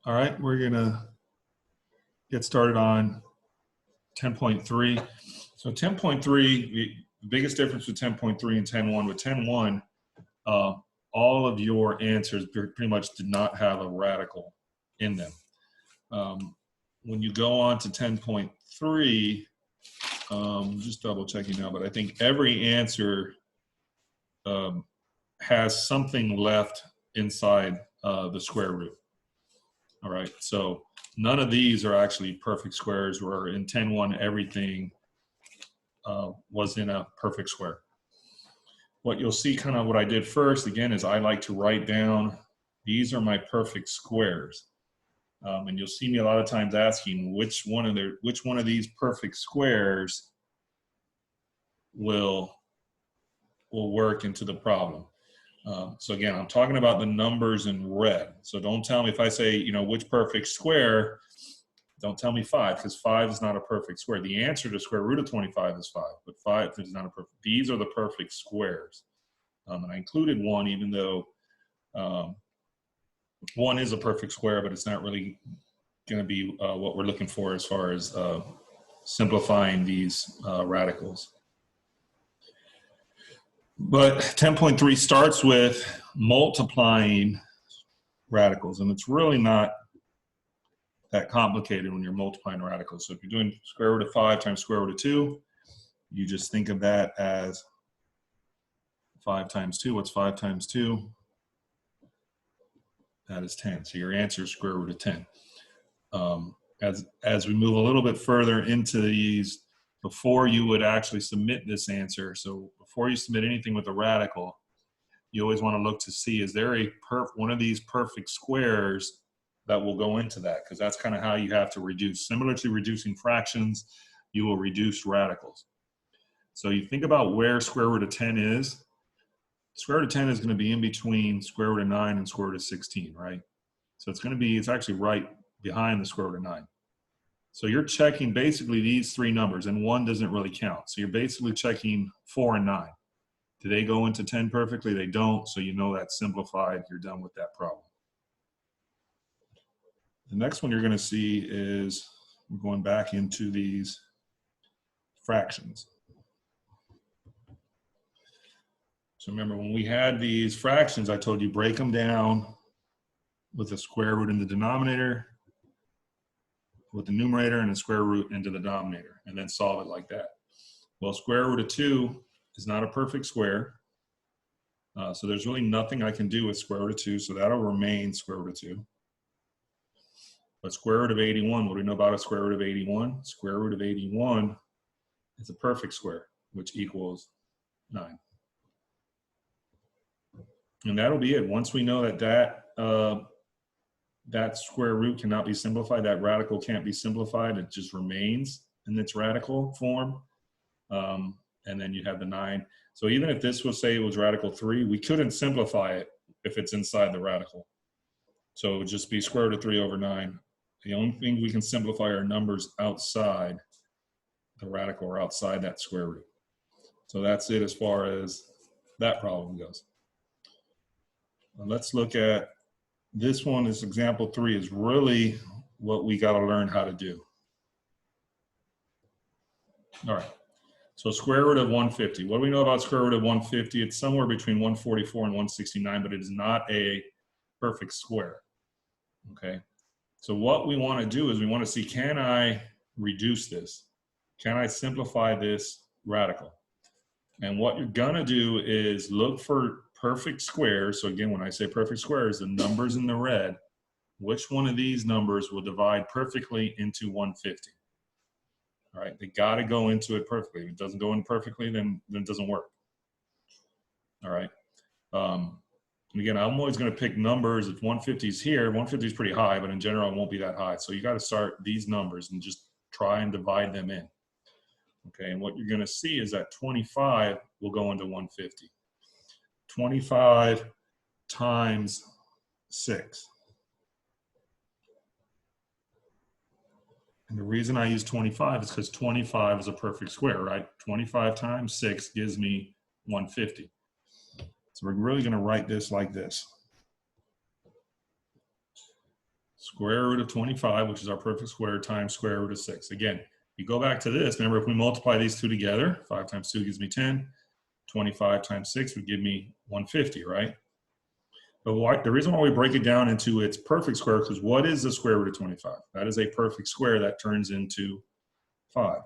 All right, we're gonna get started on 10.3. So 10.3, the biggest difference with 10.3 and 10.1, with 10.1, all of your answers pretty much did not have a radical in them. When you go on to 10.3, just double checking now, but I think every answer has something left inside the square root. All right, so none of these are actually perfect squares, where in 10.1 everything was in a perfect square. What you'll see, kind of what I did first, again, is I like to write down, these are my perfect squares. And you'll see me a lot of times asking which one of these perfect squares will work into the problem. So again, I'm talking about the numbers in red. So don't tell me if I say, which perfect square, don't tell me 5, because 5 is not a perfect square. The answer to square root of 25 is 5, but 5 is not a perfect. These are the perfect squares. And I included 1, even though 1 is a perfect square, but it's not really going to be what we're looking for as far as simplifying these radicals. But 10.3 starts with multiplying radicals, and it's really not that complicated when you're multiplying radicals. So if you're doing square root of 5 times square root of 2, you just think of that as 5 times 2. What's 5 times 2? That is 10. So your answer is square root of 10. As we move a little bit further into these, before you would actually submit this answer, so before you submit anything with a radical, you always want to look to see, is there one of these perfect squares that will go into that? Because that's kind of how you have to reduce. Similar to reducing fractions, you will reduce radicals. So you think about where square root of 10 is. Square root of 10 is going to be in between square root of 9 and square root of 16, right? So it's actually right behind the square root of 9. So you're checking basically these 3 numbers, and 1 doesn't really count. So you're basically checking 4 and 9. Do they go into 10 perfectly? They don't, so you know that's simplified. You're done with that problem. The next one you're going to see is we're going back into these fractions. So remember, when we had these fractions, I told you break them down with a square root in the denominator, with the numerator, and a square root into the denominator, and then solve it like that. Well, square root of 2 is not a perfect square, so there's really nothing I can do with square root of 2, so that'll remain square root of 2. But square root of 81, what do we know about a square root of 81? Square root of 81 is a perfect square, which equals 9. And that'll be it. Once we know that square root cannot be simplified, that radical can't be simplified, it just remains in its radical form. And then you have the 9. So even if this was, say it was radical 3, we couldn't simplify it if it's inside the radical. So it would just be square root of 3 over 9. The only thing we can simplify are numbers outside the radical or outside that square root. So that's it as far as that problem goes. Let's look at this one. This example 3 is really what we got to learn how to do. All right. So square root of 150. What do we know about square root of 150? It's somewhere between 144 and 169, but it is not a perfect square. Okay. So what we want to do is we want to see, can I reduce this? Can I simplify this radical? And what you're going to do is look for perfect squares. So again, when I say perfect squares, the numbers in the red, which one of these numbers will divide perfectly into 150? All right, they got to go into it perfectly. If it doesn't go in perfectly, then it doesn't work. All right. And again, I'm always going to pick numbers. If 150 is here, 150 is pretty high, but in general, it won't be that high. So you got to start these numbers and just try and divide them in. Okay, and what you're going to see is that 25 will go into 150. 25 times 6. And the reason I use 25 is because 25 is a perfect square, right? 25 times 6 gives me 150. So we're really going to write this like this. square root of 25, which is our perfect square, times square root of 6. Again, you go back to this, remember if we multiply these two together, 5 times 2 gives me 10, 25 times 6 would give me 150, right? But the reason why we break it down into its perfect square is because what is the square root of 25? That is a perfect square that turns into 5.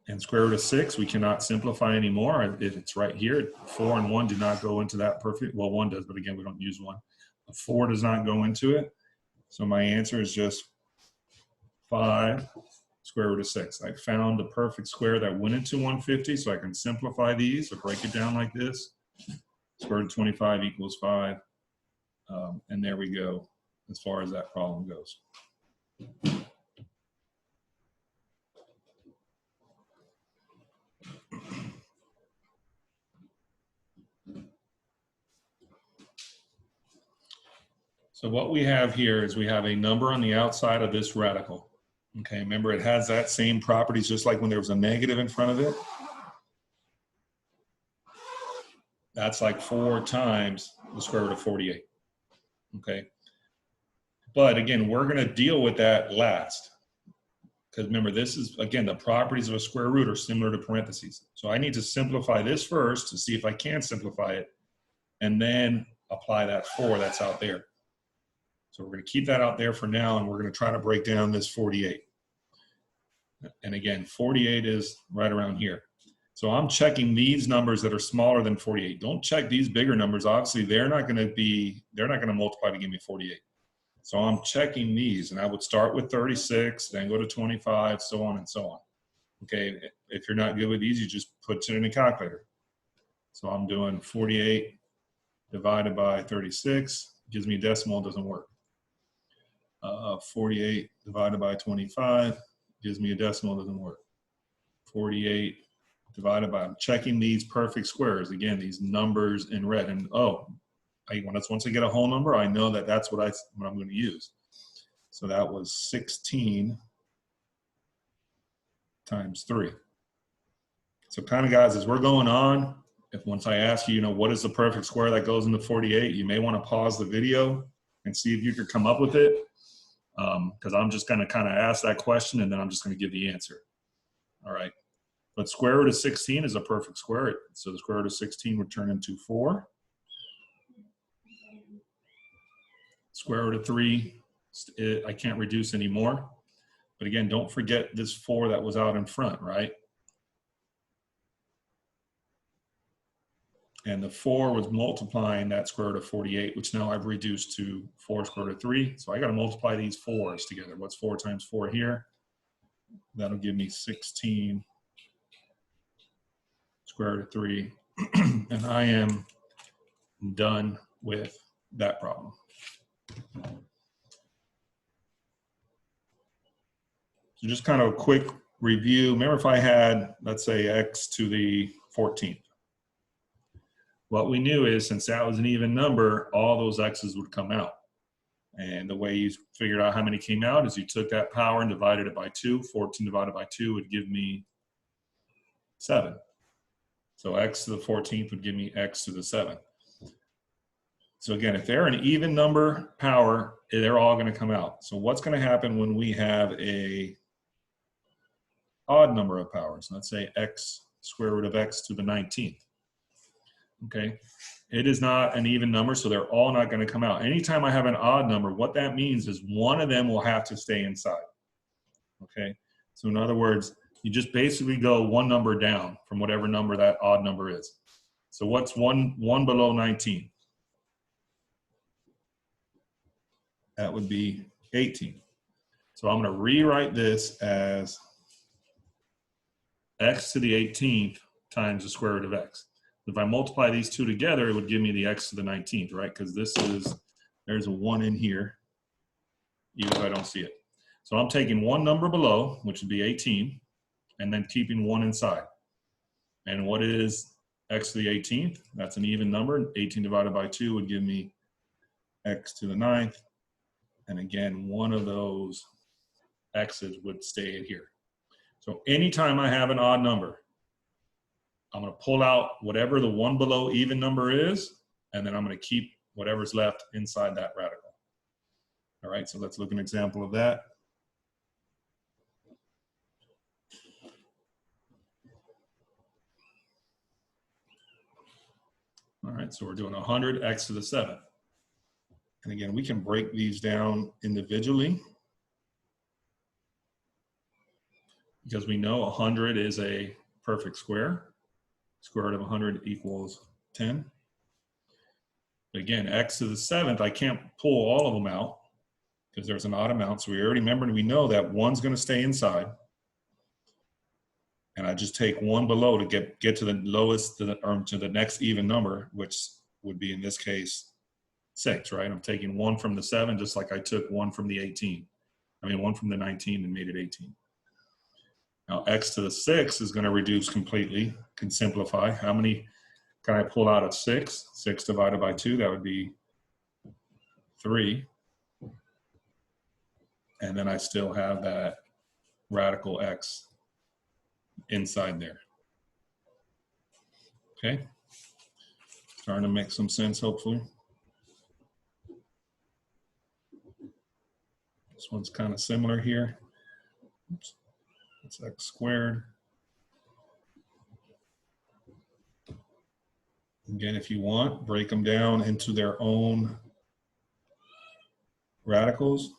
And square root of 6, we cannot simplify anymore. If it's right here, 4 and 1 do not go into that perfect. Well, 1 does, but again, we don't use 1. A 4 does not go into it. So my answer is just 5 square root of 6. I found the perfect square that went into 150, so I can simplify these or break it down like this. Square root of 25 equals 5. And there we go as far as that problem goes. So what we have here is we have a number on the outside of this radical. Okay, remember it has that same properties just like when there was a negative in front of it. That's like 4 times the square root of 48. Okay, but again, we're going to deal with that last. Because remember, this is, again, the properties of a square root are similar to parentheses. So I need to simplify this first to see if I can simplify it, and then apply that 4 that's out there. So we're going to keep that out there for now, and we're going to try to break down this 48. And again, 48 is right around here. So I'm checking these numbers that are smaller than 48. Don't check these bigger numbers. Obviously, they're not going to multiply to give me 48. So I'm checking these, and I would start with 36, then go to 25, so on and so on. Okay, if you're not good with these, you just put it in a calculator. So I'm doing 48 divided by 36, gives me a decimal, doesn't work. 48 divided by 25 gives me a decimal, doesn't work. 48 divided by, I'm checking these perfect squares. Again, these numbers in red, and once I get a whole number, I know that that's what I'm going to use. So that was 16 times 3. So kind of guys, as we're going on, once I ask you, what is the perfect square that goes into 48, you may want to pause the video and see if you could come up with it. Because I'm just going to kind of ask that question, and then I'm just going to give the answer. All right. But square root of 16 is a perfect square. So the square root of 16 would turn into 4. Square root of 3, I can't reduce anymore. But again, don't forget this 4 that was out in front, right? And the 4 was multiplying that square root of 48, which now I've reduced to 4 square root of 3. So I got to multiply these 4s together. What's 4 times 4 here? That'll give me 16 square root of 3. And I am done with that problem. So just kind of a quick review. Remember if I had, let's say, x to the 14th. What we knew is since that was an even number, all those x's would come out. And the way you figured out how many came out is you took that power and divided it by 2. 14 divided by 2 would give me 7. So x to the 14th would give me x to the 7th. So again, if they're an even number power, they're all going to come out. So what's going to happen when we have a odd number of powers? Let's say x square root of x to the 19th. Okay, it is not an even number, so they're all not going to come out. Anytime I have an odd number, what that means is one of them will have to stay inside. Okay, so in other words, you just basically go one number down from whatever number that odd number is. So what's one below 19? That would be 18. So I'm going to rewrite this as x to the 18th times the square root of x. If I multiply these two together, it would give me the x to the 19th, right? Because there's a 1 in here, even if I don't see it. So I'm taking one number below, which would be 18, and then keeping 1 inside. And what is x to the 18th? That's an even number. 18 divided by 2 would give me x to the 9th. And again, one of those x's would stay in here. So anytime I have an odd number, I'm going to pull out whatever the one below even number is, and then I'm going to keep whatever's left inside that radical. All right, so let's look at an example of that. All right, so we're doing 100 x to the 7th. And again, we can break these down individually because we know 100 is a perfect square. Square root of 100 equals 10. Again, x to the 7th, I can't pull all of them out because there's an odd amount. So we already remember, we know that one's going to stay inside. And I just take one below to get to the lowest, or to the next even number, which would be in this case 6, right? I'm taking 1 from the 7, just like I took 1 from the 18. I mean, 1 from the 19 and made it 18. Now, x to the 6 is going to reduce completely, can simplify. How many can I pull out of 6? 6 divided by 2, that would be 3. And then I still have that radical x inside there. Okay? Starting to make some sense, hopefully. This one's kind of similar here. Oops. It's x squared. Again, if you want, break them down into their own radicals.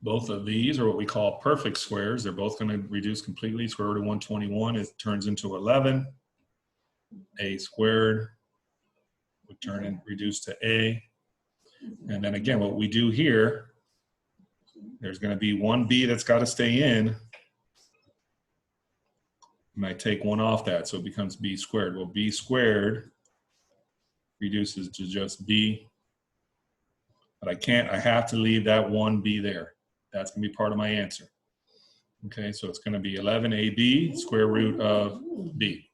Both of these are what we call perfect squares. They're both going to reduce completely. Square root of 121, it turns into 11. A squared would turn and reduce to a. And then again, what we do here, there's going to be one b that's got to stay in. And I take one off that, so it becomes b squared. Well, b squared reduces to just b. But I have to leave that one b there. That's going to be part of my answer. Okay, so it's going to be 11ab square root of b.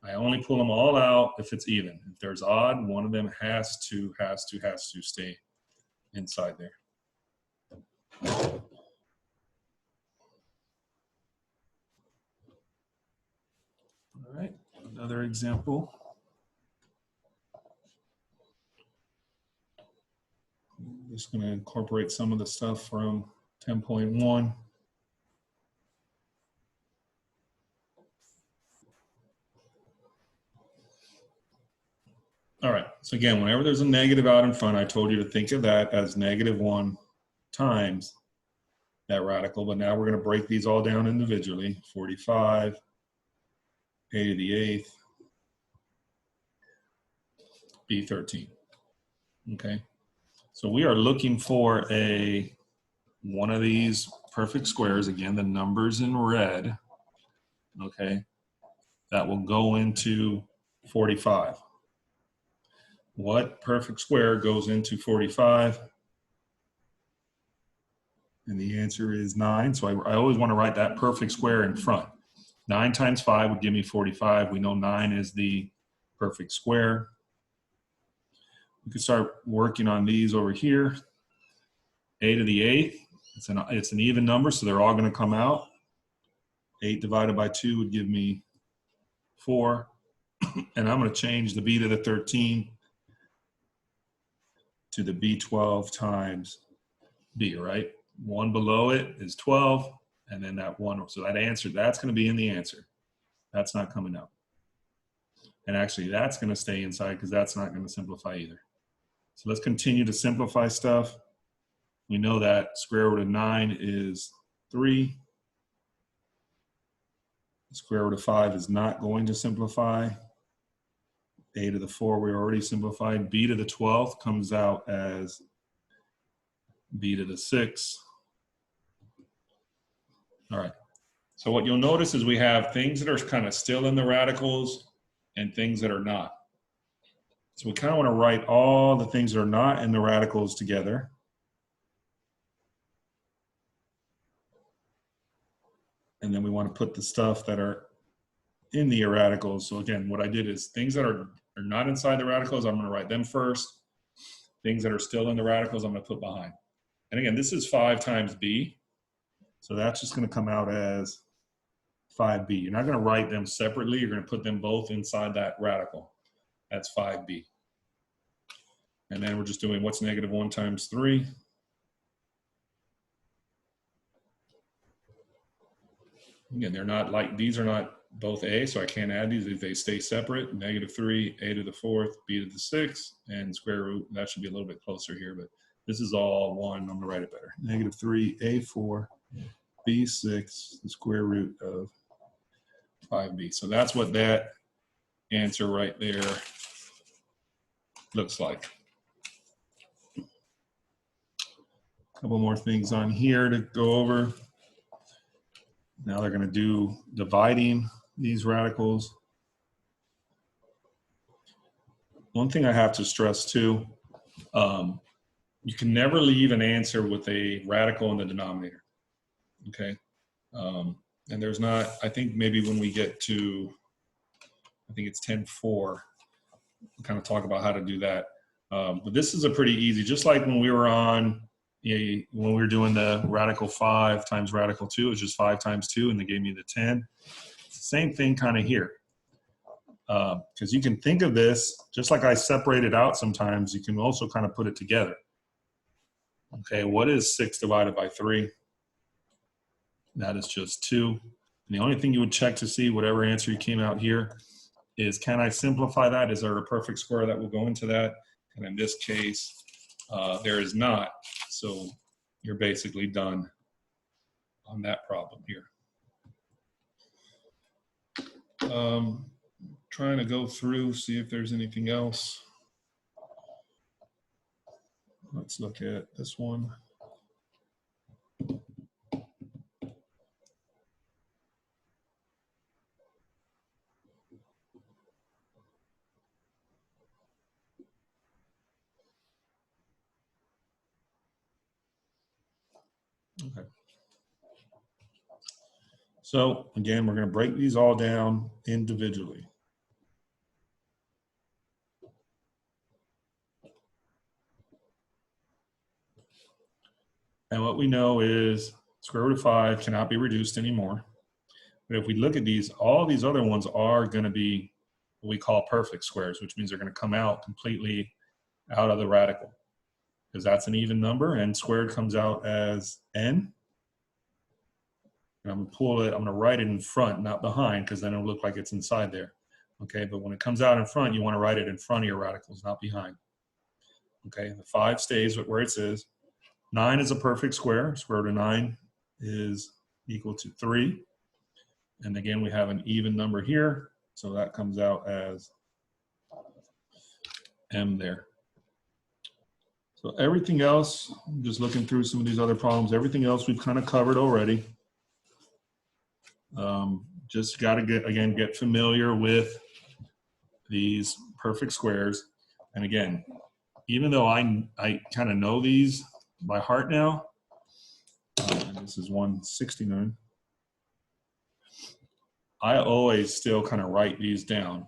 I only pull them all out if it's even. If there's odd, one of them has to stay inside there. All right, another example. I'm just going to incorporate some of the stuff from 10.1. All right, so again, whenever there's a negative out in front, I told you to think of that as -1 times that radical, but now we're going to break these all down individually. 45, a to the 8th, b13. Okay, so we are looking for one of these perfect squares, again, the numbers in red, okay, that will go into 45. What perfect square goes into 45? And the answer is 9. So I always want to write that perfect square in front. 9 times 5 would give me 45. We know 9 is the perfect square. We could start working on these over here. A to the 8th, it's an even number, so they're all going to come out. 8 divided by 2 would give me 4. And I'm going to change the b to the 13 to the b12 times b, right? 1 below it is 12, and then that 1, so that answer, that's going to be in the answer. That's not coming out. And actually, that's going to stay inside because that's not going to simplify either. So let's continue to simplify stuff. We know that square root of 9 is 3. The square root of 5 is not going to simplify. A to the 4 we already simplified. B to the 12th comes out as b to the 6. All right. So what you'll notice is we have things that are kind of still in the radicals and things that are not. So we kind of want to write all the things that are not in the radicals together. And then we want to put the stuff that are in the radicals. So again, what I did is things that are not inside the radicals, I'm going to write them first. Things that are still in the radicals, I'm going to put behind. And again, this is 5 times b. So that's just going to come out as 5b. You're not going to write them separately. You're going to put them both inside that radical. That's 5b. And then we're just doing what's negative 1 times 3. Again, they're not like, these are not both a, so I can't add these. They stay separate. Negative 3, a to the 4th, b to the 6th, and square root. That should be a little bit closer here, but this is all 1. I'm going to write it better. Negative 3, a4, b6, the square root of 5b. So that's what that answer right there looks like. A couple more things on here to go over. Now they're going to do dividing these radicals. One thing I have to stress too, you can never leave an answer with a radical in the denominator, okay? And there's not, I think maybe when we get to, I think it's 10.4, we'll kind of talk about how to do that. But this is a pretty easy, just like when we were on, when we were doing the radical 5 times radical 2, it was just 5 times 2, and they gave me the 10. Same thing kind of here. Because you can think of this, just like I separate it out sometimes, you can also kind of put it together. Okay, what is 6 divided by 3? That is just 2. And the only thing you would check to see whatever answer you came out here is, can I simplify that? Is there a perfect square that will go into that? And in this case, there is not. So you're basically done on that problem here. Trying to go through, see if there's anything else. Let's look at this one. Okay. So again, we're going to break these all down individually. And what we know is square root of 5 cannot be reduced anymore. But if we look at these, all these other ones are going to be what we call perfect squares, which means they're going to come out completely out of the radical, because that's an even number, and squared comes out as n. And I'm going to pull it, I'm going to write it in front, not behind, because then it'll look like it's inside there. Okay, but when it comes out in front, you want to write it in front of your radicals, not behind. Okay, the 5 stays where it is. 9 is a perfect square. Square root of 9 is equal to 3. And again, we have an even number here, so that comes out as m there. So everything else, I'm just looking through some of these other problems, everything else we've kind of covered already. Just got to get familiar with these perfect squares. And again, even though I kind of know these by heart now, this is 169, I always still kind of write these down,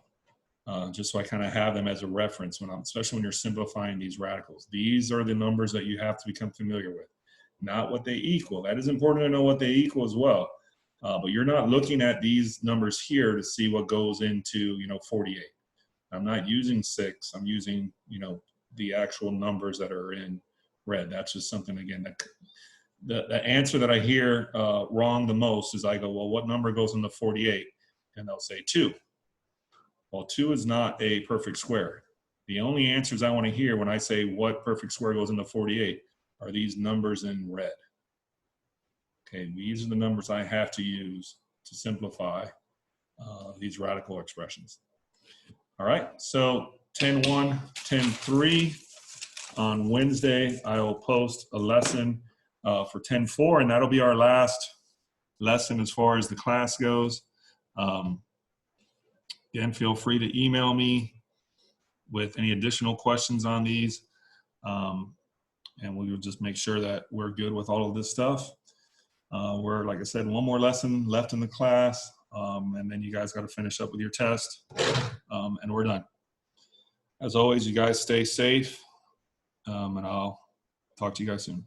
just so I kind of have them as a reference when especially when you're simplifying these radicals. These are the numbers that you have to become familiar with, not what they equal. That is important to know what they equal as well. But you're not looking at these numbers here to see what goes into, 48. I'm not using 6. I'm using, the actual numbers that are in red. That's just something, again, that the answer that I hear wrong the most is I go, well, what number goes into 48? And they'll say 2. Well, 2 is not a perfect square. The only answers I want to hear when I say what perfect square goes into 48 are these numbers in red. Okay, these are the numbers I have to use to simplify these radical expressions. All right, so 10.1, 10.3. On Wednesday, I will post a lesson for 10.4, and that'll be our last lesson as far as the class goes. Again, feel free to email me with any additional questions on these, and we'll just make sure that we're good with all of this stuff. We're, like I said, one more lesson left in the class, and then you guys got to finish up with your test, and we're done. As always, you guys stay safe, and I'll talk to you guys soon.